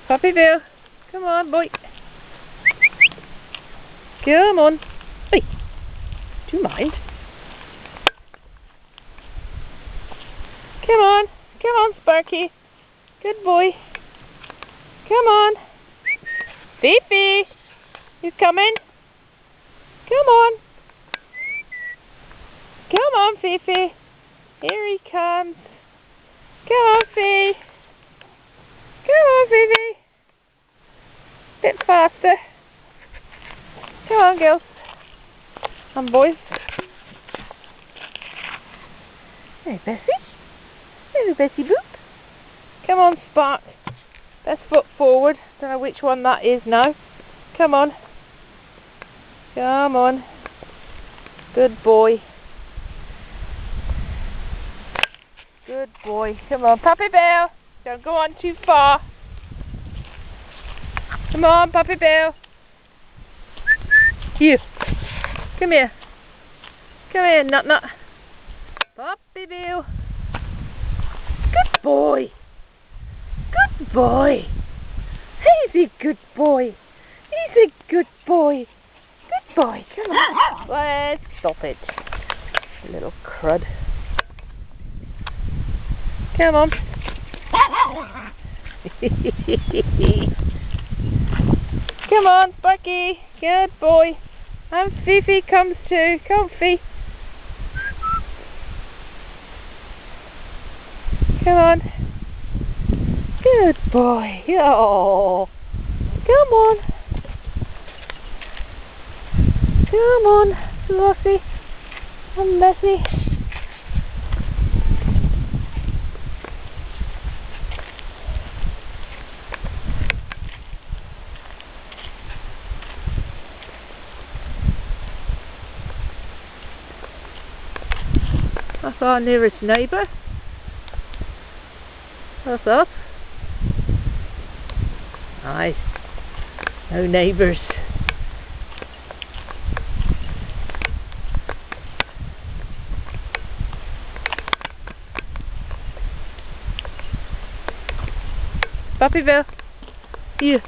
Puppyville, come on, boy. Come on. Hey, do you mind? Come on, Sparky. Good boy. Come on. Fifi, you coming? Come on. Come on, Fifi. Here he comes. Come on, Fee. Come on, Fifi. Bit faster. Come on, girls. And boys. Hey, Bessie. Hello, Bessie Boop. Come on, Spark. Best foot forward. Don't know which one that is now. Come on. Come on. Good boy. Good boy. Come on, Puppyville. Don't go on too far. Come on, Puppyville. You. Come here. Come here, Nut Nut. Puppyville. Good boy. Good boy. He's a good boy. He's a good boy. Good boy. Come on. Let's stop it. Little crud. Come on. Come on, Sparky. Good boy. And Fifi comes too. Come, Fee. Come on. Good boy. Oh. Come on. Come on, Flossie. And Bessie. That's our nearest neighbour. That's us. Nice. No neighbours. Puppyville. You.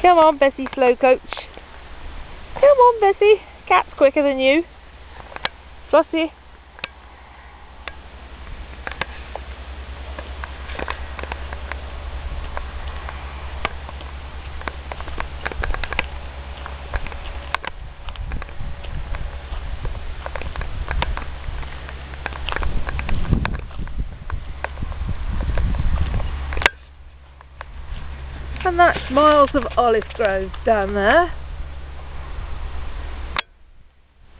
Come on, Bessie Slowcoach. Come on, Bessie. Cat's quicker than you. Flossie. And that's miles of olive groves down there.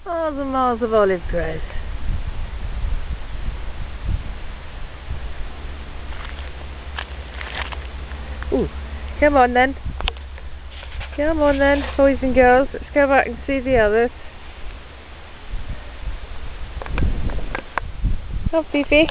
Miles and miles of olive groves. Ooh, come on then. Come on then, boys and girls. Let's go back and see the others. Come on, Fifi.